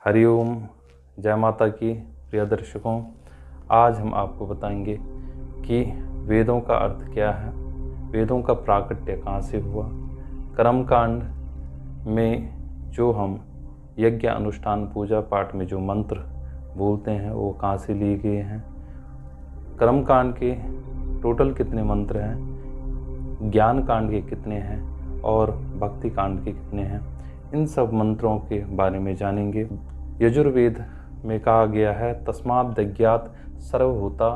हरिओम, जय माता की। प्रिय दर्शकों, आज हम आपको बताएंगे कि वेदों का अर्थ क्या है, वेदों का प्राकट्य कहाँ से हुआ, कर्मकांड में जो हम यज्ञ अनुष्ठान पूजा पाठ में जो मंत्र बोलते हैं वो कहाँ से लिए गए हैं, कर्मकांड के टोटल कितने मंत्र हैं, ज्ञान कांड के कितने हैं और भक्ति कांड के कितने हैं, इन सब मंत्रों के बारे में जानेंगे। यजुर्वेद में कहा गया है, तस्मात् दज्ञात सर्वभूता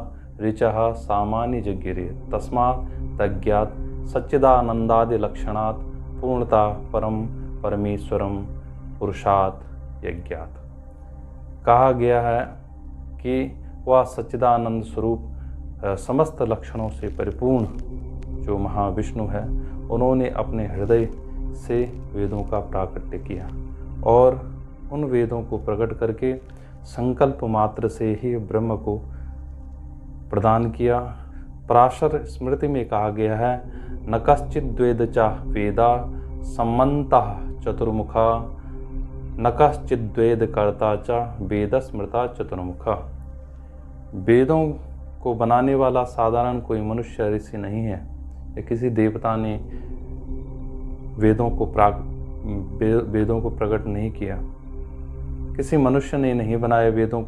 ऋचः सामान्य जज्ञिरे, तस्मात् दज्ञात सच्चिदानंदादि लक्षणात् पूर्णता परम परमेश्वरम पुरुषात् यज्ञात। कहा गया है कि वह सच्चिदानंद स्वरूप समस्त लक्षणों से परिपूर्ण जो महाविष्णु है, उन्होंने अपने हृदय से वेदों का प्राकट्य किया और उन वेदों को प्रकट करके संकल्प मात्र से ही ब्रह्म को प्रदान किया। पराशर स्मृति में कहा गया है, न कश्चित् द्वेद च वेदा सम्मन्तः चतुर्मुखा, न कश्चित् द्वेद कर्ता च वेद स्मृता चतुर्मुखा। वेदों को बनाने वाला साधारण कोई मनुष्य ऋषि नहीं है, या किसी देवता ने वेदों को प्रकट नहीं किया, किसी मनुष्य ने नहीं बनाया वेदों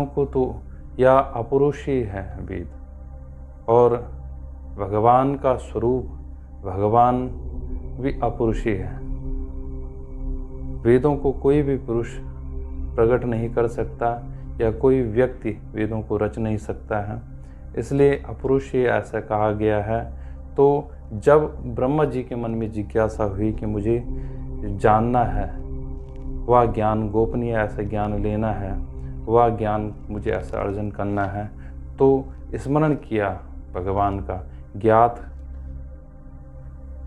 को तो यह अपुरुषीय है वेद। और भगवान का स्वरूप भगवान भी अपुरुषीय है। वेदों को कोई भी पुरुष प्रकट नहीं कर सकता या कोई व्यक्ति वेदों को रच नहीं सकता है, इसलिए अपुरुषीय ऐसा कहा गया है। तो जब ब्रह्मा जी के मन में जिज्ञासा हुई कि मुझे जानना है, वह ज्ञान गोपनीय ऐसा ज्ञान लेना है, वह ज्ञान मुझे ऐसा अर्जन करना है, तो स्मरण किया भगवान का, ज्ञात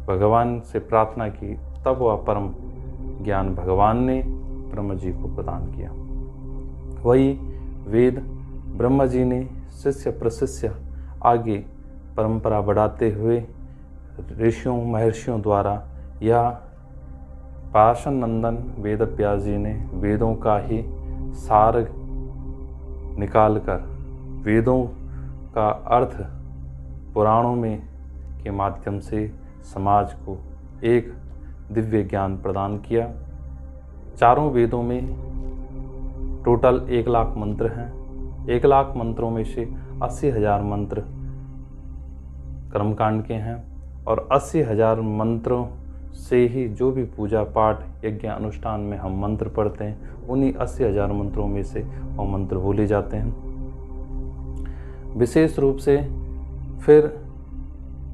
भगवान से प्रार्थना की, तब वह परम ज्ञान भगवान ने ब्रह्मा जी को प्रदान किया। वही वेद ब्रह्मा जी ने शिष्य प्रशिष्य आगे परंपरा बढ़ाते हुए ऋषियों महर्षियों द्वारा या पाषाण नंदन वेद व्यास जी ने वेदों का ही सार निकालकर वेदों का अर्थ पुराणों में के माध्यम से समाज को एक दिव्य ज्ञान प्रदान किया। चारों वेदों में टोटल 1 लाख मंत्र हैं। 1 लाख मंत्रों में से 80,000 मंत्र कर्मकांड के हैं और 80,000 मंत्रों से ही जो भी पूजा पाठ यज्ञ अनुष्ठान में हम मंत्र पढ़ते हैं, उन्हीं 80,000 मंत्रों में से वो मंत्र बोले जाते हैं। विशेष रूप से फिर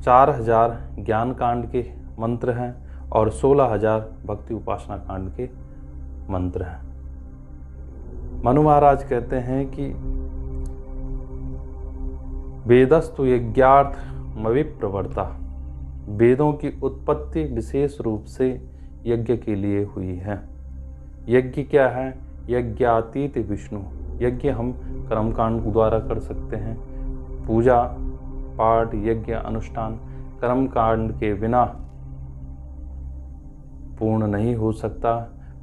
4,000 ज्ञान कांड के मंत्र हैं और 16,000 भक्ति उपासना कांड के मंत्र हैं। मनु महाराज कहते हैं कि वेदस्तु यज्ञार्थमविप्रवर्ता, वेदों की उत्पत्ति विशेष रूप से यज्ञ के लिए हुई है। यज्ञ क्या है? यज्ञातीत विष्णु। यज्ञ हम कर्मकांड द्वारा कर सकते हैं। पूजा पाठ यज्ञ अनुष्ठान कर्मकांड के बिना पूर्ण नहीं हो सकता।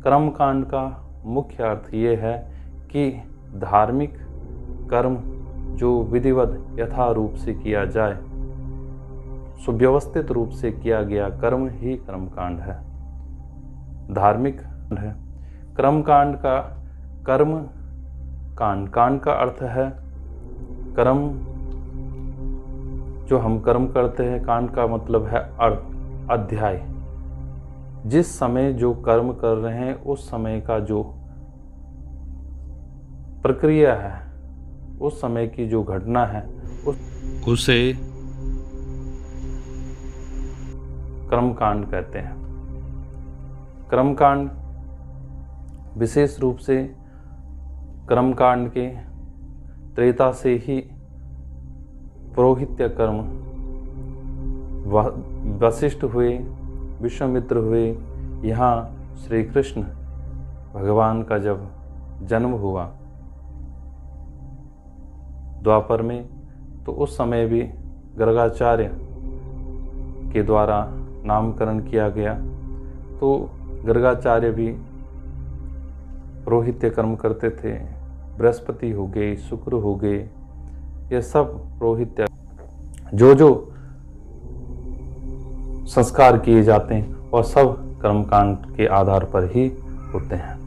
कर्मकांड का मुख्य अर्थ ये है कि धार्मिक कर्म जो विधिवत यथा रूप से किया जाए, सुव्यवस्थित रूप से किया गया कर्म ही कर्मकांड है, धार्मिक है। कर्मकांड का कर्म कांड का अर्थ है कर्म, जो हम कर्म करते हैं। कांड का मतलब है अर्थ, अध्याय। जिस समय जो कर्म कर रहे हैं उस समय का जो प्रक्रिया है, उस समय की जो घटना है, उसे कर्मकांड कहते हैं। कर्मकांड विशेष रूप से कर्मकांड के त्रेता से ही पुरोहित्य कर्म, वशिष्ठ हुए, विश्वामित्र हुए। यहाँ श्री कृष्ण भगवान का जब जन्म हुआ द्वापर में, तो उस समय भी गर्गाचार्य के द्वारा नामकरण किया गया। तो गर्गाचार्य भी पुरोहित्य कर्म करते थे, बृहस्पति हो गए, शुक्र हो गए, ये सब पुरोहित्य जो संस्कार किए जाते हैं वह सब कर्मकांड के आधार पर ही होते हैं।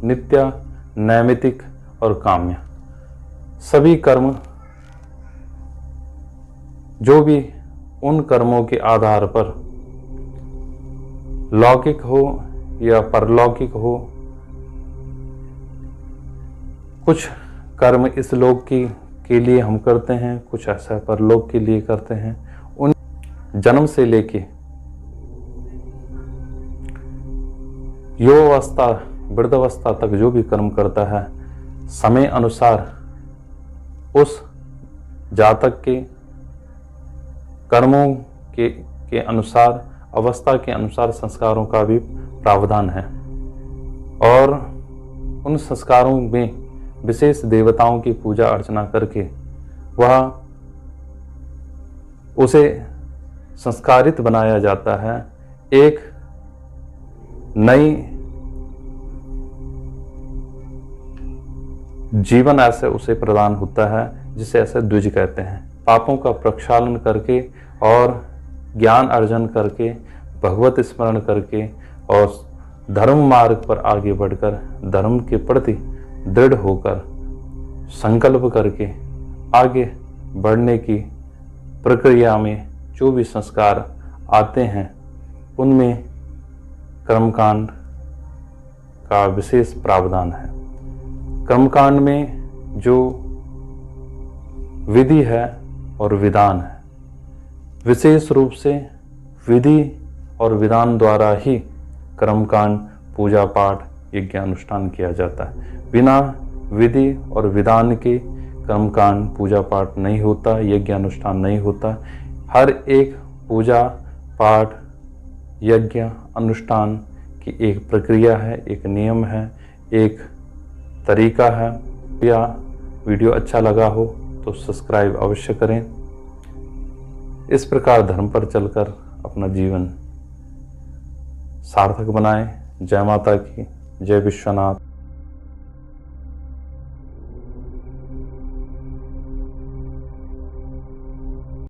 नित्य, नैमित्तिक और काम्य सभी कर्म जो भी उन कर्मों के आधार पर लौकिक हो या परलौकिक हो, कुछ कर्म इस लोक के लिए हम करते हैं, कुछ ऐसा परलोक के लिए करते हैं। उन जन्म से लेके युवावस्था, वृद्धावस्था तक जो भी कर्म करता है, समय अनुसार उस जातक के कर्मों के अनुसार, अवस्था के अनुसार संस्कारों का भी प्रावधान है। और उन संस्कारों में विशेष देवताओं की पूजा अर्चना करके वह उसे संस्कारित बनाया जाता है। एक नई जीवन ऐसे उसे प्रदान होता है जिसे ऐसे द्विज कहते हैं। पापों का प्रक्षालन करके और ज्ञान अर्जन करके, भगवत स्मरण करके और धर्म मार्ग पर आगे बढ़कर धर्म के प्रति दृढ़ होकर संकल्प करके आगे बढ़ने की प्रक्रिया में जो भी संस्कार आते हैं उनमें कर्मकांड का विशेष प्रावधान है। कर्मकांड में जो विधि है और विधान है, विशेष रूप से विधि और विधान द्वारा ही कर्मकांड, पूजा पाठ, यज्ञ अनुष्ठान किया जाता है। बिना विधि और विधान के कर्मकांड, पूजा पाठ नहीं होता, यज्ञ अनुष्ठान नहीं होता। हर एक पूजा पाठ, यज्ञ अनुष्ठान की एक प्रक्रिया है, एक नियम है, एक तरीका है। या वीडियो अच्छा लगा हो तो सब्सक्राइब अवश्य करें। इस प्रकार धर्म पर चलकर अपना जीवन सार्थक बनाएं। जय माता की, जय विश्वनाथ।